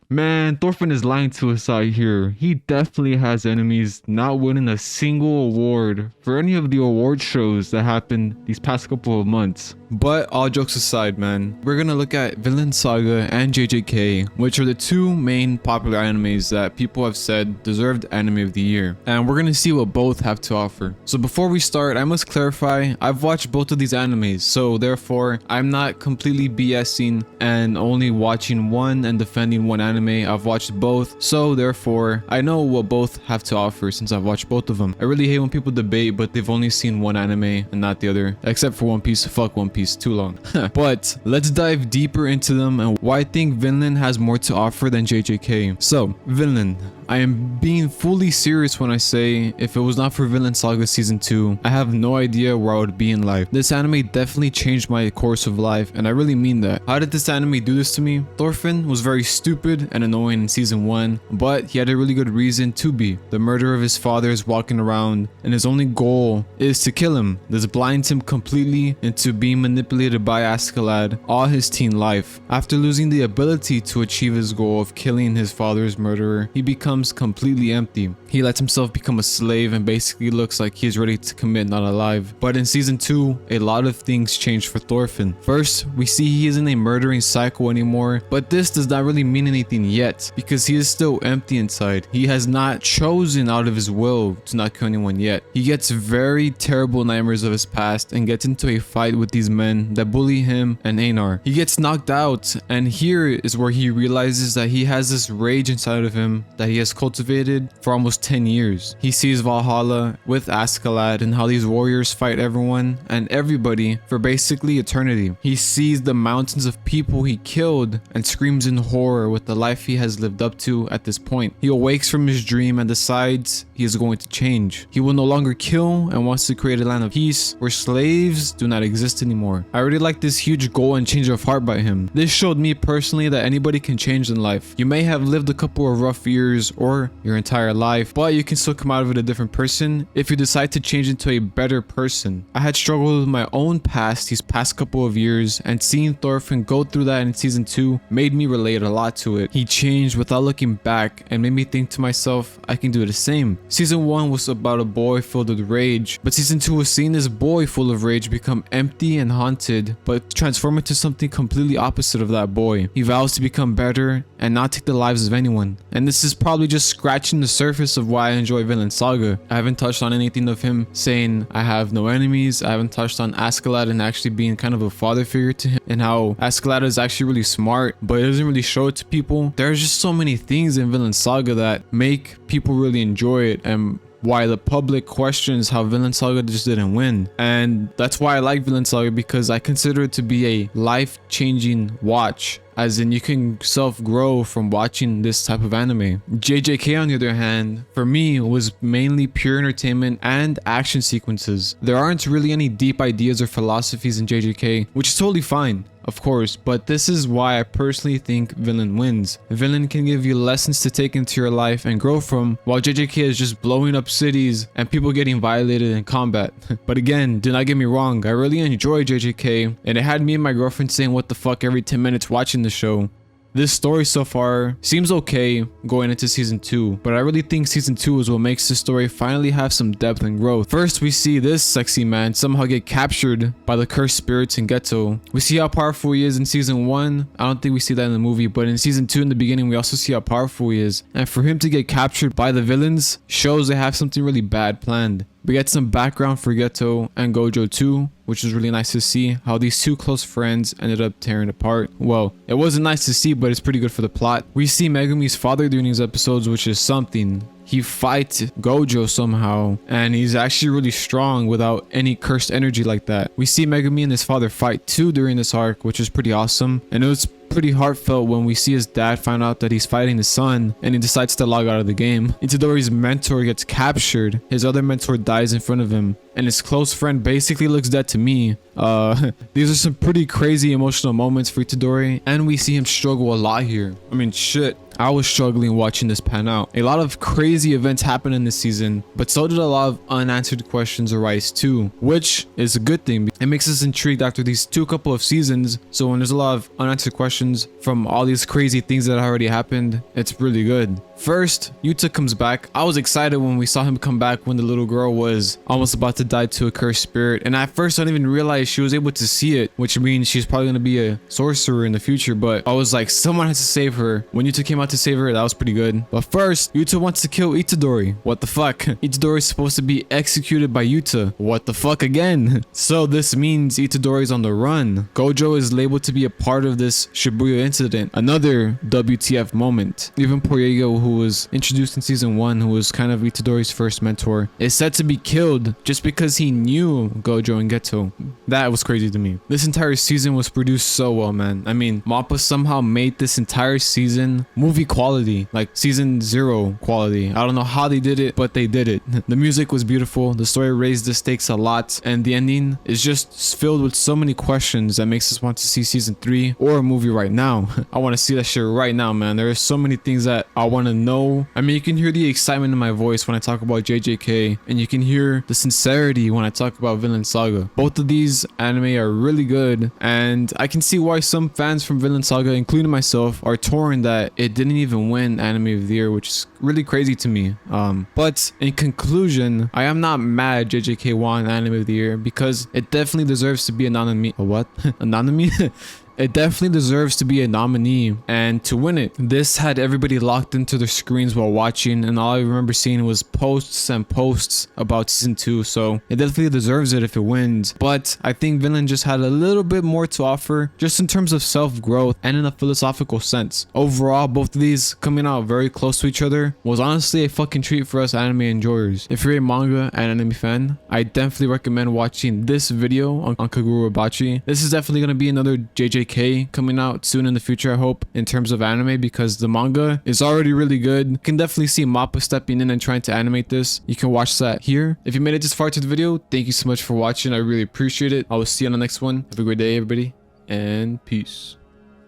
Man, Thorfinn is lying to us out here. He definitely has enemies, not winning a single award for any of the award shows that happened these past couple of months. But all jokes aside, man, we're gonna look at Vinland Saga and JJK, which are the two main popular animes that people have said deserved Anime of the Year. And we're gonna see what both have to offer. So before we start, I must clarify, I've watched both of these animes, so therefore, I'm not completely BSing and only watching one and defending one anime. I've watched both, so therefore, I know what both have to offer since I've watched both of them. I really hate when people debate, but they've only seen one anime and not the other, except for One Piece. Fuck One Piece, too long. But let's dive deeper into them and why I think Vinland has more to offer than JJK. So, Vinland. I am being fully serious when I say if it was not for Vinland Saga Season 2, I have no idea where I would be in life. This anime definitely changed my course of life, and I really mean that. How did this anime do this to me? Thorfinn was very stupid and annoying in Season 1, but he had a really good reason to be. The murder of his father is walking around, and his only goal is to kill him. This blinds him completely into being manipulated by Askeladd all his teen life. After losing the ability to achieve his goal of killing his father's murderer, he becomes completely empty. He lets himself become a slave and basically looks like he's ready to commit not alive. But in Season 2, a lot of things change for Thorfinn. First, we see he isn't a murdering psycho anymore, but this does not really mean anything yet because he is still empty inside. He has not chosen out of his will to not kill anyone yet. He gets very terrible nightmares of his past and gets into a fight with these men that bully him and Einar. He gets knocked out, and here is where he realizes that he has this rage inside of him that he has cultivated for almost 10 years. He sees Valhalla with Askeladd and how these warriors fight everyone and everybody for basically eternity. He sees the mountains of people he killed and screams in horror with the life he has lived up to at this point. He awakes from his dream and decides he is going to change. He will no longer kill and wants to create a land of peace where slaves do not exist anymore. I really like this huge goal and change of heart by him. This showed me personally that anybody can change in life. You may have lived a couple of rough years or your entire life, but you can still come out of it a different person if you decide to change into a better person. I had struggled with my own past these past couple of years, and seeing Thorfinn go through that in Season 2 made me relate a lot to it. He changed without looking back and made me think to myself, I can do the same. Season 1 was about a boy filled with rage, but Season 2 was seeing this boy full of rage become empty and haunted, but transform into something completely opposite of that boy. He vows to become better and not take the lives of anyone. And this is probably just scratching the surface of why I enjoy Vinland Saga. I haven't touched on anything of him saying I have no enemies. I haven't touched on Askeladd and actually being kind of a father figure to him, and how Askeladd is actually really smart, but it doesn't really show it to people. There's just so many things in Vinland Saga that make people really enjoy it, and why the public questions how Vinland Saga just didn't win. And that's why I like Vinland Saga, because I consider it to be a life-changing watch. As in, you can self-grow from watching this type of anime. JJK, on the other hand, for me, was mainly pure entertainment and action sequences. There aren't really any deep ideas or philosophies in JJK, which is totally fine, of course, but this is why I personally think Vinland wins. Vinland can give you lessons to take into your life and grow from, while JJK is just blowing up cities and people getting violated in combat. But again, do not get me wrong, I really enjoy JJK, and it had me and my girlfriend saying what the fuck every 10 minutes watching the show. This story so far seems okay going into Season 2, but I really think Season 2 is what makes the story finally have some depth and growth. First, we see this sexy man somehow get captured by the cursed spirits in Ghetto. We see how powerful he is in Season 1. I don't think we see that in the movie, but in Season 2 in the beginning, we also see how powerful he is. And for him to get captured by the villains shows they have something really bad planned. We get some background for Ghetto and Gojo too, which was really nice to see how these two close friends ended up tearing apart. Well, it wasn't nice to see, but it's pretty good for the plot. We see Megumi's father during these episodes, which is something. He fights Gojo somehow, and he's actually really strong without any cursed energy like that. We see Megumi and his father fight too during this arc, which is pretty awesome, and it was pretty heartfelt when we see his dad find out that he's fighting his son and he decides to log out of the game. Itadori's mentor gets captured, his other mentor dies in front of him, and his close friend basically looks dead to me. These are some pretty crazy emotional moments for Itadori, and we see him struggle a lot here. I mean, shit. I was struggling watching this pan out. A lot of crazy events happened in this season, but so did a lot of unanswered questions arise too, which is a good thing. It makes us intrigued after these couple of seasons. So when there's a lot of unanswered questions from all these crazy things that already happened, it's really good. First, Yuta comes back. I was excited when we saw him come back when the little girl was almost about to die to a cursed spirit, and at first I didn't even realize she was able to see it, which means she's probably going to be a sorcerer in the future. But I was like, someone has to save her. When Yuta came out to save her, that was pretty good. But first, Yuta wants to kill Itadori. What the fuck? Itadori is supposed to be executed by Yuta. What the fuck again? So this means Itadori is on the run. Gojo is labeled to be a part of this Shibuya incident. Another WTF moment. Even Poryego, who was introduced in season 1, who was kind of Itadori's first mentor, is said to be killed just because he knew Gojo and Geto. That was crazy to me. This entire season was produced so well, man. I mean, MAPPA somehow made this entire season movie quality, like season 0 quality. I don't know how they did it, but they did it. The music was beautiful, the story raised the stakes a lot, and the ending is just filled with so many questions that makes us want to see season 3 or a movie right now. I want to see that shit right now, man. There are so many things that I want to know. I mean, you can hear the excitement in my voice when I talk about JJK, and you can hear the sincerity when I talk about Vinland Saga. Both of these anime are really good, and I can see why some fans from Vinland Saga, including myself, are torn that it didn't even win Anime of the Year, which is really crazy to me. But in conclusion, I am not mad JJK won Anime of the Year because it definitely deserves to be a nominee. A what? A nominee? It definitely deserves to be a nominee and to win it. This had everybody locked into their screens while watching, and all I remember seeing was posts and posts about season 2, so it definitely deserves it if it wins. But I think Vinland just had a little bit more to offer, just in terms of self-growth and in a philosophical sense. Overall, both of these coming out very close to each other was honestly a fucking treat for us anime enjoyers. If you're a manga and anime fan, I definitely recommend watching this video on Kagura Bachi. This is definitely going to be another JJK coming out soon in the future, I hope, in terms of anime, because the manga is already really good. You can definitely see MAPPA stepping in and trying to animate this. You can watch that here. If you made it this far to the video, thank you so much for watching. I really appreciate it. I will see you on the next one. Have a great day, everybody, and peace.